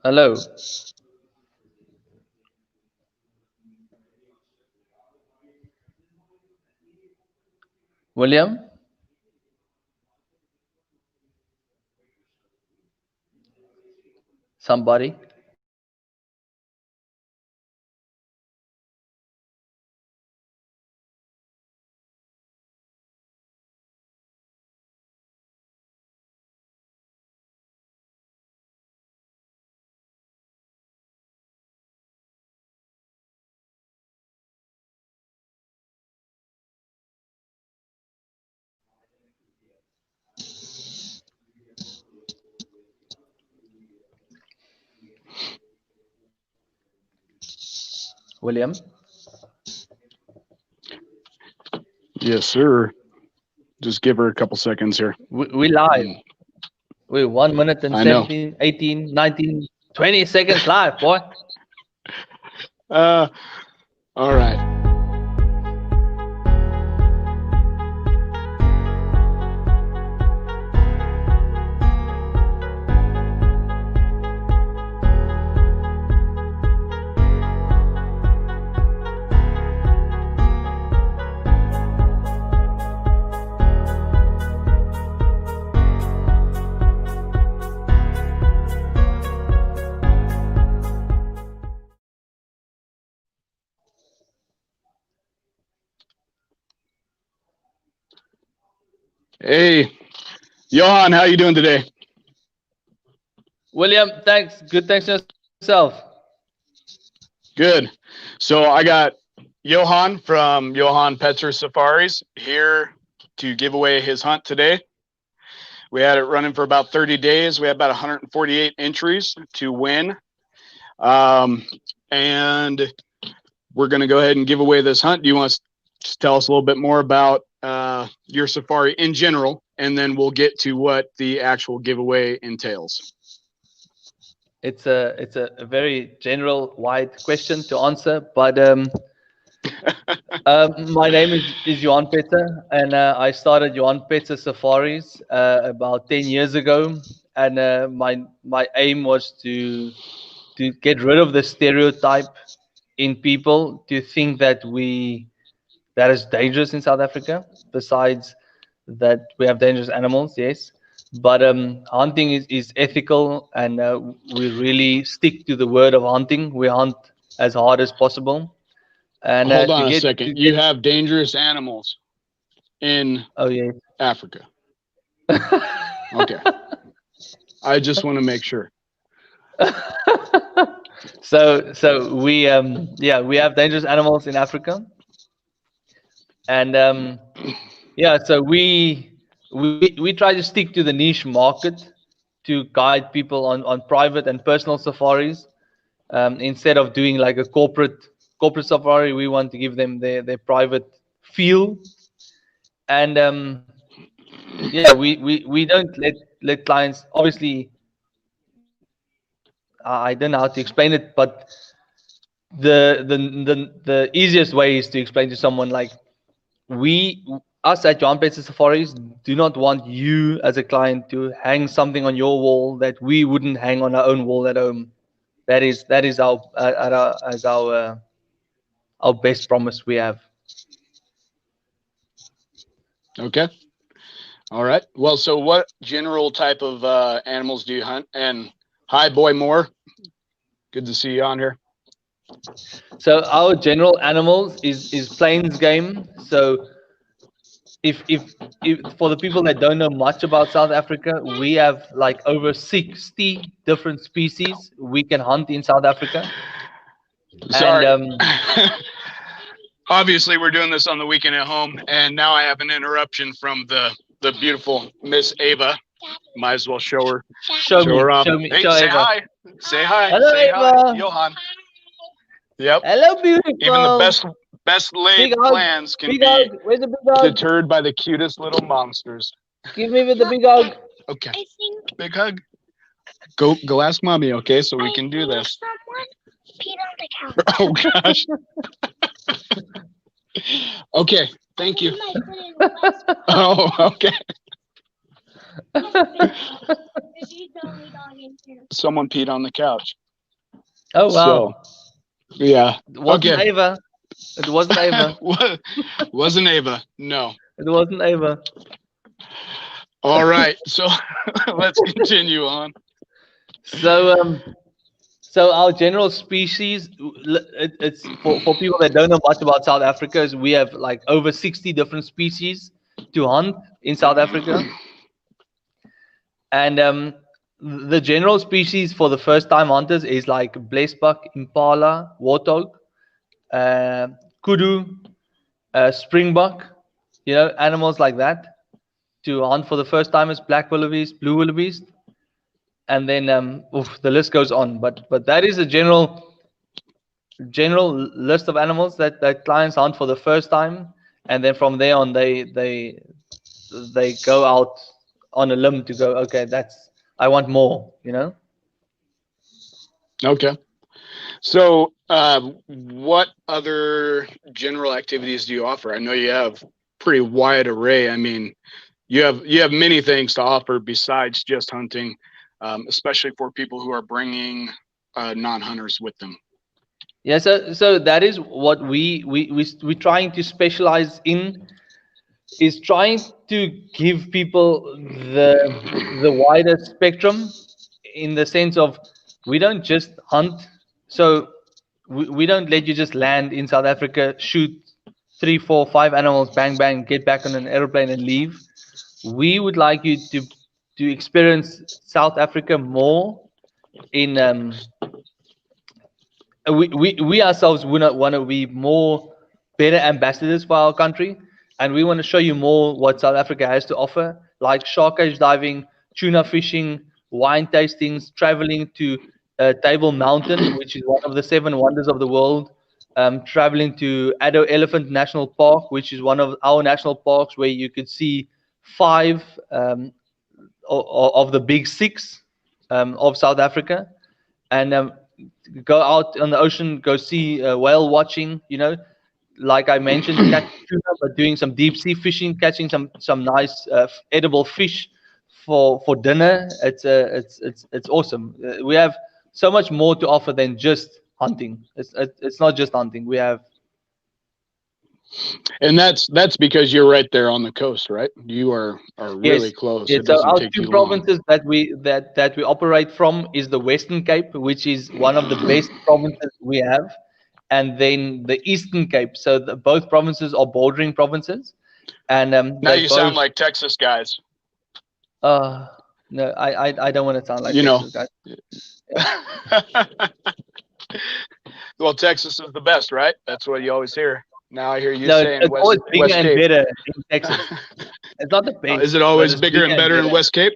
Hello, William. Somebody. William. Yes, sir. Just give her a couple seconds here. We live. Mm, We're 1 minute and I know. 17, 18, 19, 20 seconds live, boy. Uh, all right. Hey, Johan, how you doing today? William, thanks. Good, thanks yourself. Good. So I got Johan from Johan Petzer Safaris here to give away his hunt today. We had it running for about 30 days. We had about 148 entries to win. And we're going to go ahead and give away this hunt. Do you want to tell us a little bit more about your safari in general, and then we'll get to what the actual giveaway entails? It's a very general, wide question to answer, but my name is Johan Petzer, and I started Johan Petzer Safaris about 10 years ago, and my aim was to get rid of the stereotype in people to think that is dangerous in South Africa. Besides that, we have dangerous animals, yes, but hunting is ethical, and we really stick to the word of hunting. We hunt as hard as possible, and Hold to on a get second. to You get. have dangerous animals in Oh yeah. Africa. Okay. I just want to make sure. So we have dangerous animals in Africa, and so we try to stick to the niche market to guide people on private and personal safaris, instead of doing like a corporate safari. We want to give them their private feel, and we don't let clients, obviously. I don't know how to explain it, but the easiest way is to explain to someone like, we us at Johan Petzer Safaris do not want you as a client to hang something on your wall that we wouldn't hang on our own wall at home. That is our best promise we have. Okay. All right. Well, so what general type of animals do you hunt? And hi, Boy Moore. Good to see you on here. So our general animals is plains game. So if for the people that don't know much about South Africa, we have like over 60 different species we can hunt in South Africa. And Sorry. Obviously, we're doing this on the weekend at home, and now I have an interruption from the beautiful Miss Ava. Might as well show her. show Show her me, off. show me, Hey, show say Eva. hi. Say hi. Hello, Say hi, Eva. Johan. Yep. Hello, Even the beautiful. best laid Big hug. plans can Big be hug. Where's the big hug? deterred by the cutest little monsters. Give me with the big hug. Okay. Big hug. Go ask mommy, okay? So we can do this. Oh gosh. Okay. Thank you. Oh, okay. Someone peed on the couch. Oh So wow. yeah. It wasn't Okay. Ava. It wasn't Ava. Wasn't Ava? No. It wasn't Ava. All right. So let's continue on. So our general species, it's for people that don't know much about South Africa, is we have like over 60 different species to hunt in South Africa. And the general species for the first time hunters is like blesbuck, impala, warthog, uh, kudu, springbok, animals like that to hunt for the first time is black wildebeest, blue wildebeest, and then the list goes on. But that is a general list of animals that clients hunt for the first time, and then from there on they go out on a limb to go. Okay, I want more. Okay. So, what other general activities do you offer? I know you have pretty wide array. I mean, you have many things to offer besides just hunting, especially for people who are bringing non-hunters with them. Yeah, so that is what we're trying to specialize in, is trying to give people the wider spectrum, in the sense of we don't just hunt. So we don't let you just land in South Africa, shoot 3, 4, 5 animals, bang bang, get back on an aeroplane and leave. We would like you to experience South Africa more in we ourselves want to be more better ambassadors for our country, and we want to show you more what South Africa has to offer, like shark cage diving, tuna fishing, wine tastings, traveling to Table Mountain, which is one of the 7 wonders of the world, traveling to Addo Elephant National Park, which is one of our national parks where you could see 5 of the big 6 of South Africa, and go out on the ocean, go see whale watching. Like I mentioned, catch tuna, but doing some deep sea fishing, catching some nice edible fish for dinner. It's awesome. We have so much more to offer than just hunting. It's not just hunting. We have. And that's because you're right there on the coast, right? You are really Yes, close. yes. It So doesn't our take 2 you long. provinces that we operate from is the Western Cape, which is one of the best provinces we have, and then the Eastern Cape. So both provinces are bordering provinces, and Now they you sound both. like Texas guys. No, I don't want to sound like You know. Texas guys. Well, Texas is the best, right? That's what you always hear. Now I hear you No, saying it's always bigger West and Cape. better in Texas. It's not the best, Is it but always it's bigger bigger and and better in better. West Cape?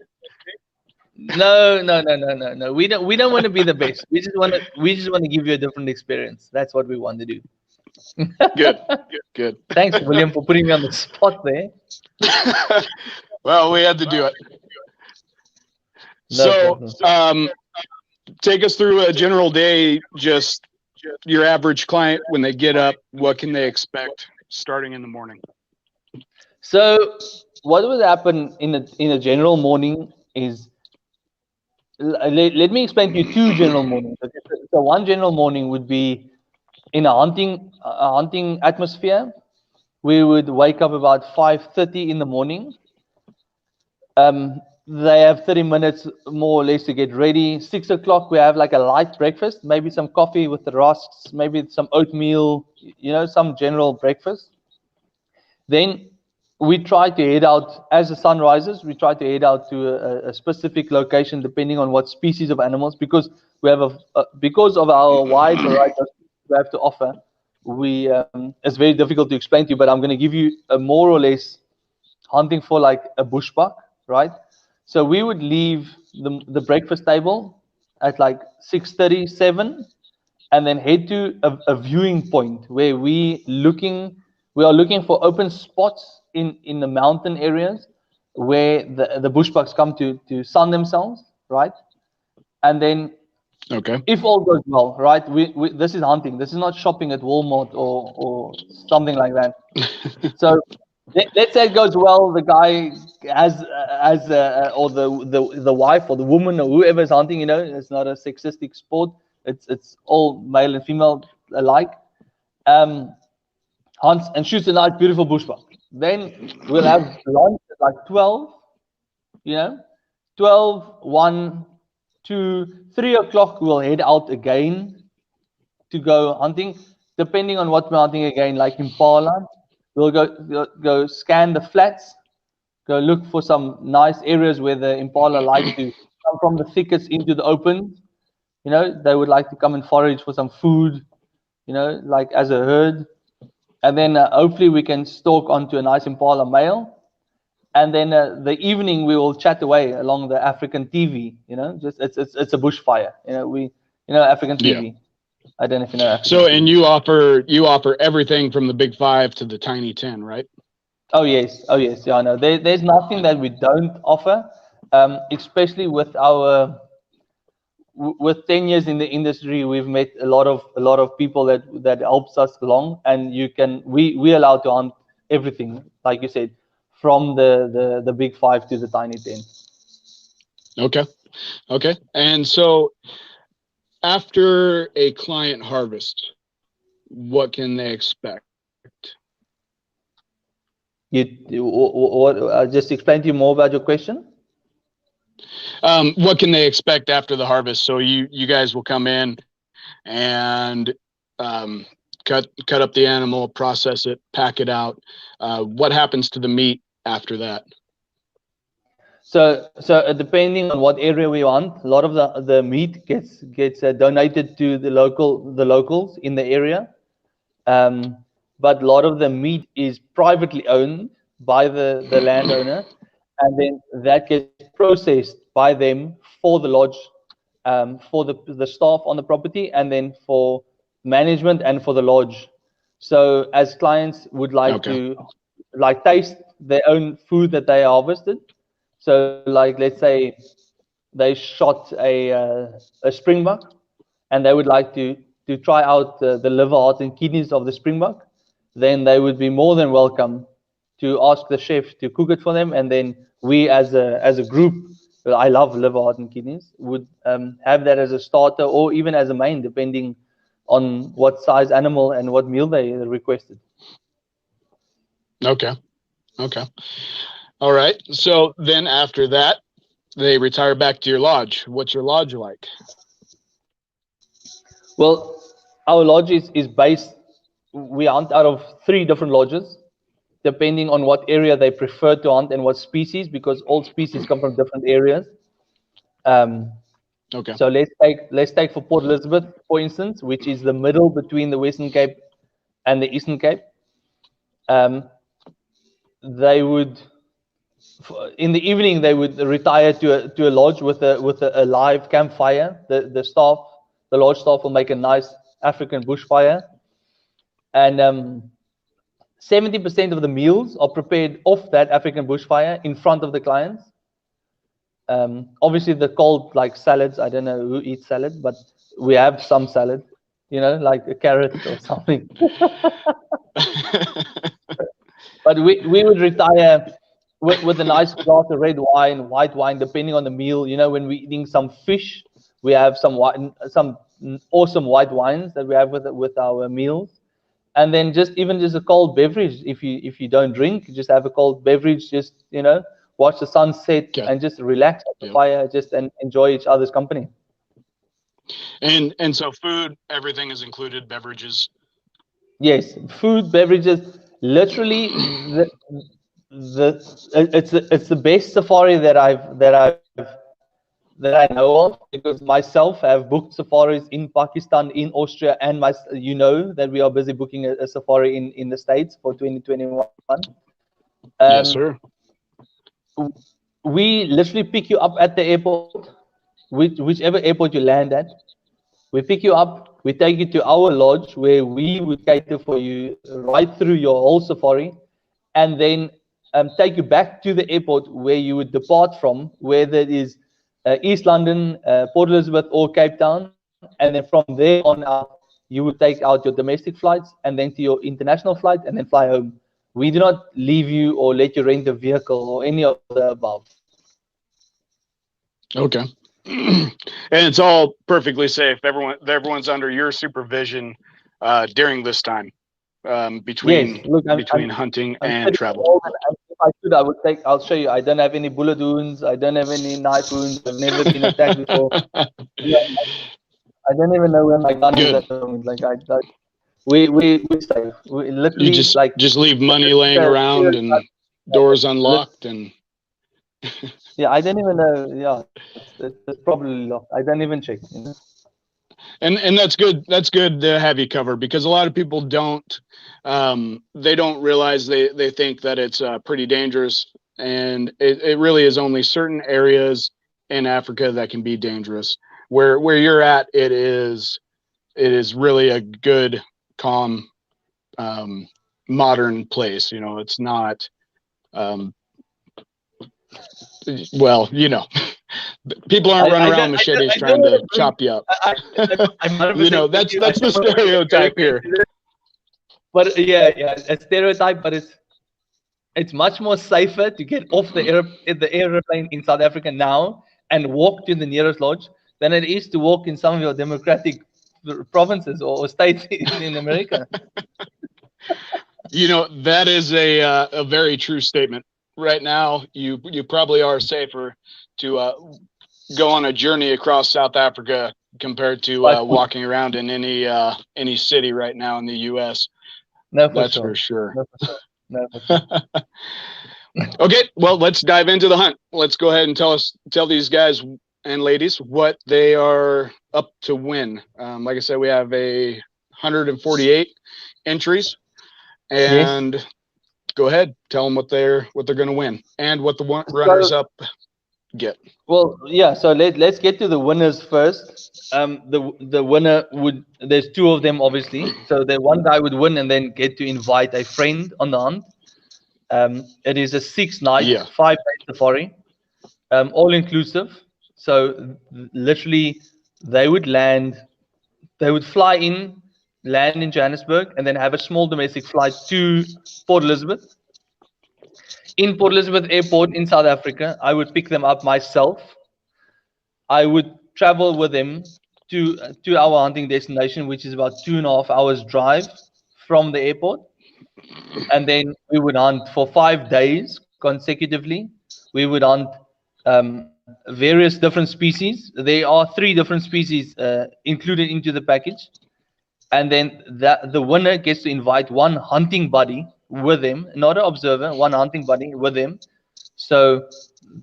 No, no, no, no, no, no. We don't want to be the best. We just want to give you a different experience. That's what we want to do. Good, good. Thanks, William, for putting me on the spot there. Well, we had to do it. No So, problem. take us through a general day. Just your average client when they get up. What can they expect starting in the morning? So, what would happen in a general morning is, let me explain to you 2 general mornings. Okay, so one general morning would be in a hunting atmosphere. We would wake up about 5:30 in the morning. They have 30 minutes more or less to get ready. 6 o'clock, we have like a light breakfast, maybe some coffee with the rusks, maybe some oatmeal, some general breakfast. Then we try to head out as the sun rises. We try to head out to a specific location, depending on what species of animals, because we have because of our wide variety of species we have to offer. It's very difficult to explain to you, but I'm going to give you a more or less hunting for like a bushbuck, right? So we would leave the breakfast table at like 6:37, and then head to a viewing point where we are looking for open spots in the mountain areas where the bushbucks come to sun themselves, right? And then, Okay. if all goes well, right, this is hunting. This is not shopping at Walmart or something like that. So let's say it goes well. The guy has or the wife or the woman or whoever is hunting. It's not a sexistic sport. It's all male and female alike. Hunts and shoots a nice, beautiful bushbuck. Then we'll have lunch at like 12. 12, 1, 2, 3 o'clock. We'll head out again to go hunting. Depending on what we're hunting again, like impala, we'll go scan the flats, go look for some nice areas where the impala like to come from the thickets into the open. They would like to come and forage for some food, like as a herd. And then hopefully we can stalk onto a nice impala male. And then the evening we will chat away along the African TV. Just it's a bushfire. African TV. Yeah. I don't know if you know African So, TV. and you offer everything from the big 5 to the tiny 10, right? Oh yes. Yeah, I know. There's nothing that we don't offer, especially with 10 years in the industry. We've met a lot of people that helps us along, and we allowed to hunt everything, like you said, from the big 5 to the tiny 10. Okay. And so after a client harvest, what can they expect? Just explain to you more about your question. What can they expect after the harvest? So you guys will come in and cut up the animal, process it, pack it out. What happens to the meat after that? So depending on what area we want, a lot of the meat gets donated to the locals in the area. But a lot of the meat is privately owned by the landowner, and then that gets processed by them for the lodge, for the staff on the property, and then for management and for the lodge. So as clients would like to taste their own food that they harvested. So like let's say they shot a springbuck, and they would like to try out the liver, heart, and kidneys of the springbuck, then they would be more than welcome to ask the chef to cook it for them, and then we as a group, I love liver, heart, and kidneys, would have that as a starter or even as a main, depending on what size animal and what meal they requested. Okay. All right. So then after that, they retire back to your lodge. What's your lodge like? Well, our lodge is based, we hunt out of 3 different lodges, depending on what area they prefer to hunt and what species, because all species come from different areas. So let's take for Port Elizabeth, for instance, which is the middle between the Western Cape and the Eastern Cape. They would, in the evening, they would retire to a lodge with a live campfire. The lodge staff will make a nice African bushfire, and 70% of the meals are prepared off that African bushfire in front of the clients. Obviously the cold, like salads, I don't know who eats salad, but we have some salad, like a carrot or something. But we would retire with a nice glass of red wine, white wine, depending on the meal. When we're eating some fish, we have some awesome white wines that we have with our meals. And then just a cold beverage. If you don't drink, just have a cold beverage. Just watch the sunset and just relax at the fire, just and enjoy each other's company. And so food, everything is included, beverages. Yes, food, beverages. Literally, it's the best safari that I know of, because myself have booked safaris in Pakistan, in Austria, and that we are busy booking a safari in the States for 2021. Yes, sir. We literally pick you up at the airport, whichever airport you land at. We pick you up, we take you to our lodge where we would cater for you right through your whole safari, and then take you back to the airport where you would depart from, whether it is East London, Port Elizabeth, or Cape Town. And then from there on out, you would take out your domestic flights and then to your international flight and then fly home we do not leave you or let you rent a vehicle or any of the above. Okay. And it's all perfectly safe. Everyone's under your supervision during this time, between Yes, look, hunting I'm and pretty travel. old, and if I could, I would take. I'll show you. I don't have any bullet wounds. I don't have any knife wounds. I've never been attacked before. Yeah, I don't even know where my gun is Good. at the moment. Like we safe. We You literally like just leave money laying around and doors unlocked and. Yeah, I don't even know. Yeah, it's probably locked. I don't even check. And that's good. That's good to have you covered, because a lot of people don't. They don't realize they think that it's pretty dangerous, and it really is only certain areas in Africa that can be dangerous. Where you're at, it is really a good, calm, modern place. You know, it's not. Well, you know, people aren't running around machetes trying to chop you up. You know, that's the stereotype here. But yeah, a stereotype, but it's much more safer to get off the airplane in South Africa now and walk to the nearest lodge than it is to walk in some of your democratic provinces or states in America. You know, that is a very true statement. Right now, you probably are safer to go on a journey across South Africa compared to walking around in any city right now in the U.S. No, That's for sure. No, for sure. Okay, well, let's dive into the hunt. Let's go ahead and tell these guys and ladies what they are up to win. Like I said, we have 148 entries, and yes. Go ahead, tell them what they're going to win and what the runners up get. Well, yeah. So let's get to the winners first. The winner would. There's two of them, obviously. So the one guy would win and then get to invite a friend on the hunt. It is a 6-night, 5-day safari, all inclusive. So literally, they would fly in, land in Johannesburg, and then have a small domestic flight to Port Elizabeth. In Port Elizabeth Airport in South Africa, I would pick them up myself. I would travel with them to our hunting destination, which is about 2.5 hours drive from the airport. And then we would hunt for 5 days consecutively. We would hunt various different species. There are 3 different species included into the package. And then the winner gets to invite one hunting buddy with them, not an observer, one hunting buddy with them. So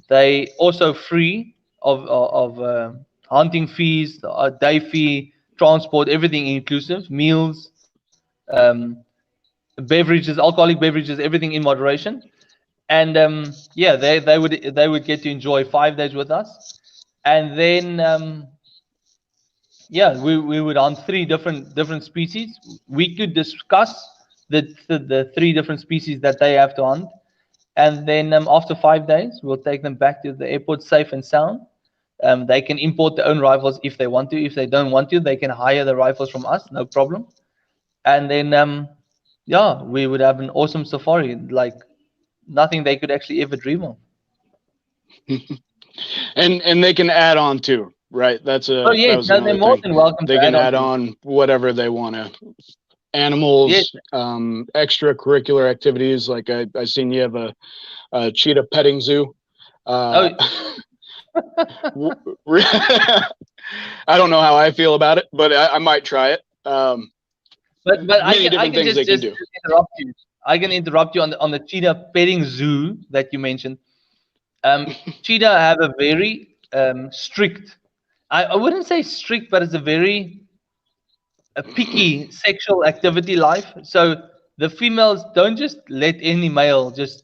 they also free of hunting fees, day fee, transport, everything inclusive, meals, beverages, alcoholic beverages, everything in moderation. And yeah, they would get to enjoy 5 days with us, and then yeah, we would hunt 3 different species. We could discuss the 3 different species that they have to hunt, and then after 5 days, we'll take them back to the airport safe and sound. They can import their own rifles if they want to. If they don't want to, they can hire the rifles from us, no problem. And then yeah, we would have an awesome safari, like nothing they could actually ever dream of. and they can add on too, right? That's a. Oh yes, no, they're more than welcome. They can add on whatever they want to. Animals, yes. Extracurricular activities. Like I seen you have a cheetah petting zoo. I don't know how I feel about it, but I might try it. But I can just interrupt you. I can interrupt you on the cheetah petting zoo that you mentioned. Cheetah have a very strict. I wouldn't say strict, but it's a picky sexual activity life. So the females don't just let any male just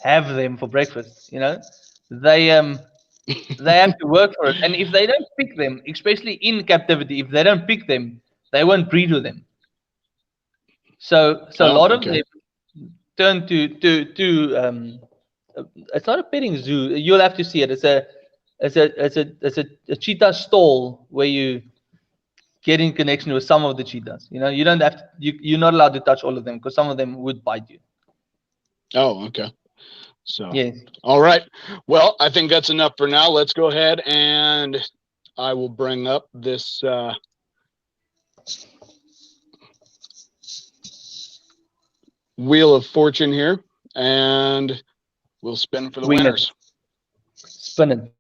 have them for breakfast. You know, they have to work for it, and if they don't pick them, especially in captivity, if they don't pick them, they won't breed with them. So a lot of them turn to it's not a petting zoo. You'll have to see it. It's a cheetah stall where you get in connection with some of the cheetahs. You know, you don't have to. You're not allowed to touch all of them because some of them would bite you. Oh, okay. So, Yes. all right. Well, I think that's enough for now. Let's go ahead and I will bring up this Wheel of Fortune here, and we'll spin for the Wing it. winners. Spin it.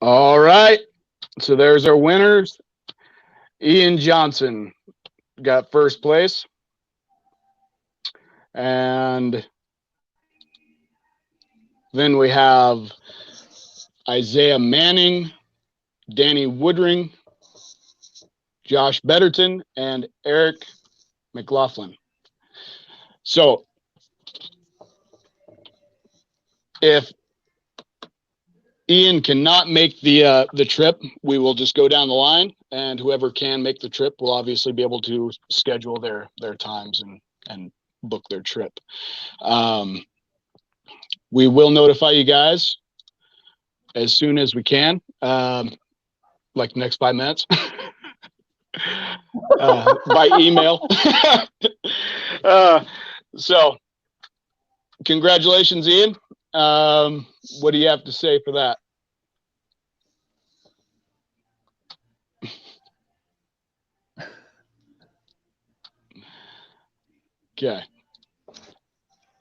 All right. So there's our winners. Ian Johnson got first place. And then we have Isaiah Manning, Danny Woodring, Josh Betterton, and Eric McLaughlin. So if Ian cannot make the trip, we will just go down the line, and whoever can make the trip will obviously be able to schedule their times and book their trip. We will notify you guys as soon as we can, like the next 5 minutes, by email. So, congratulations, Ian. What do you have to say for that? Okay.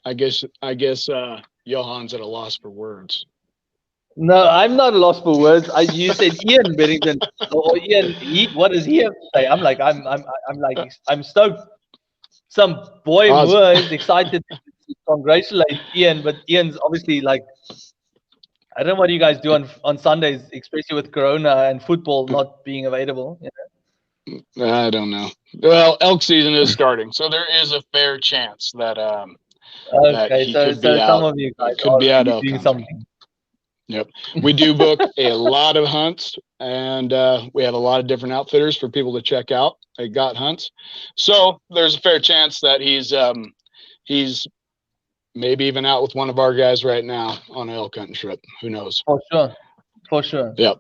I guess Johan's at a loss for words. No, I'm not lost for words. You said Ian Bennington or Ian. What does he have to say? I'm like, I'm stoked. Some boy Moore is excited to congratulate Ian, but Ian's obviously like, I don't know what you guys do on Sundays, especially with Corona and football not being available. You know? I don't know. Well, elk season is starting, so there is a fair chance that that he could be out. Some of you guys could be out elk doing hunting. something. Yep. We do book a lot of hunts, and we have a lot of different outfitters for people to check out at Got Hunts. So there's a fair chance that he's maybe even out with one of our guys right now on an elk hunting trip. Who knows? For sure. Yep.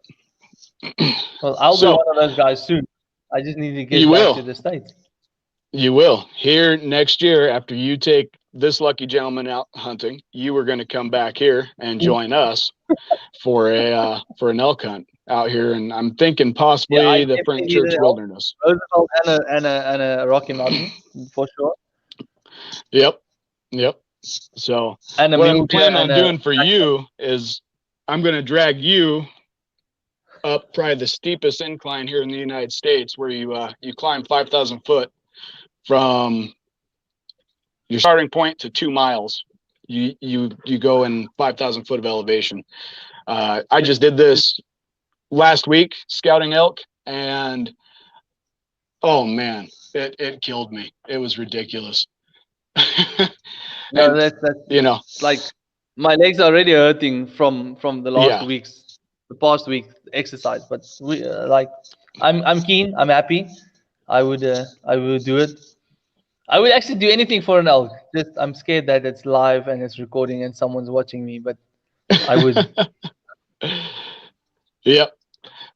Well, I'll be one of those guys soon. I just need to get back to the States. You will. Here next year, after you take this lucky gentleman out hunting, you are going to come back here and join us for an elk hunt out here, and I'm thinking possibly the Frank Church Wilderness. Roosevelt and a Rocky Mountain for sure. Yep. So what I'm planning on doing for you is I'm going to drag you up probably the steepest incline here in the United States, where you climb 5,000 foot from your starting point to 2 miles. You go in 5,000 foot of elevation. I just did this last week scouting elk, and oh man, It killed me. It was ridiculous. No, And that's you know, like my legs are already hurting from the last yeah. weeks, the past week exercise. But we like, I'm keen. I'm happy. I would do it. I would actually do anything for an elk. Just I'm scared that it's live and it's recording and someone's watching me. But I would Yep.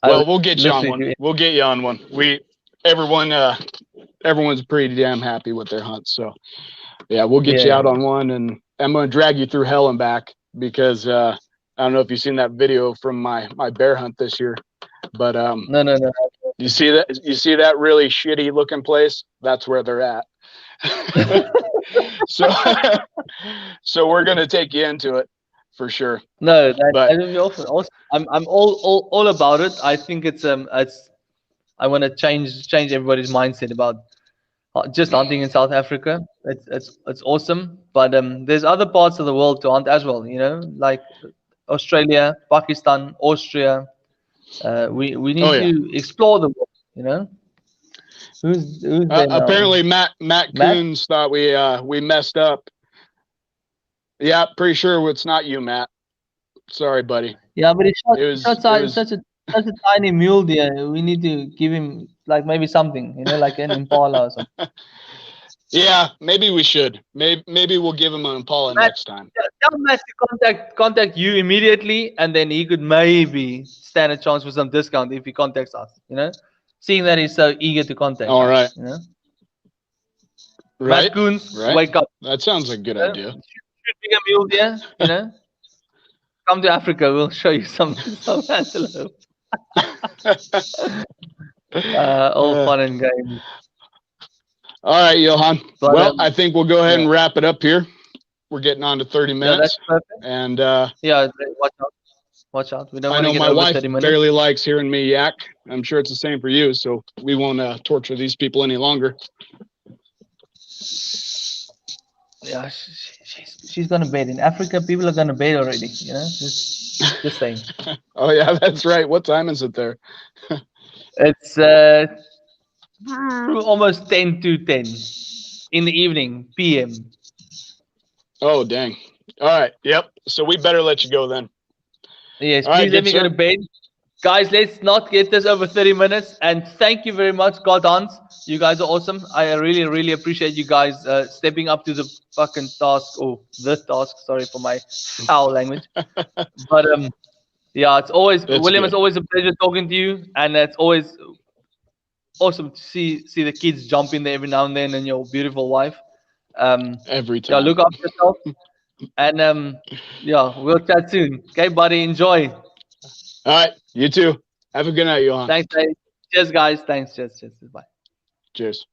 I would Well, we'll get you on literally one. do it. We'll get you on one. Everyone everyone's pretty damn happy with their hunts. So yeah, we'll get Yeah, you out yeah. on one, and I'm gonna drag you through hell and back because I don't know if you've seen that video from my bear hunt this year, but No, no, no. you see that really shitty looking place? That's where they're at. So so we're gonna take you into it for sure. No, But that would be awesome. Also, I'm all about it. I think it's I want to change everybody's mindset about just hunting in South Africa. It's awesome, but there's other parts of the world to hunt as well. You know, like Australia, Pakistan, Austria. We oh need yeah. to explore the world. You know, who's there now? Apparently Matt Matt? Coons thought we messed up. Yeah, pretty sure it's not you, Matt. Sorry, buddy. Yeah, but It was such a tiny mule deer. We need to give him like maybe something. You know, like an impala or something. yeah, maybe we should. Maybe we'll give him an Impala Matt, next time. tell Matt to contact you immediately, and then he could maybe stand a chance for some discount if he contacts us. You know, seeing that he's so eager to contact All right. us. You know, Right? Matt Coons, Right? wake up. That sounds like a good You know? idea. Shoot bigger mule deer. You know, come to Africa. We'll show you some antelope. All Uh, fun and games. all right, Johan. But Well, I think we'll go ahead yeah, and wrap it up here. We're getting on to 30 yeah, that's minutes. perfect. And Yeah, watch out, watch out. We don't I want to know get my over wife 30 minutes. barely likes hearing me yak. I'm sure it's the same for you. So we won't torture these people any longer. Yeah, she's gonna bed in Africa. People are gonna bed already. You know, just saying. Oh, yeah, that's right. What time is it there? It's almost 10 to 10 in the evening, PM. Oh, dang. All right. Yep. So we better let you go then. Yes, All right, please let good me go sir. to bed. Guys, let's not get this over 30 minutes. And thank you very much, God Hans. You guys are awesome. I really, really appreciate you guys stepping up to the fucking task, or the task. Sorry for my foul language. But yeah, it's always That's William. good. It's always a pleasure talking to you, and it's always awesome to see the kids jump in there every now and then, and your beautiful wife. Every Yeah, time. look after yourself, and yeah, we'll chat soon. Okay, buddy, enjoy. All right. You too. Have a good night, Johan. Thanks, guys. Cheers, guys. Thanks. Cheers. Bye. Cheers.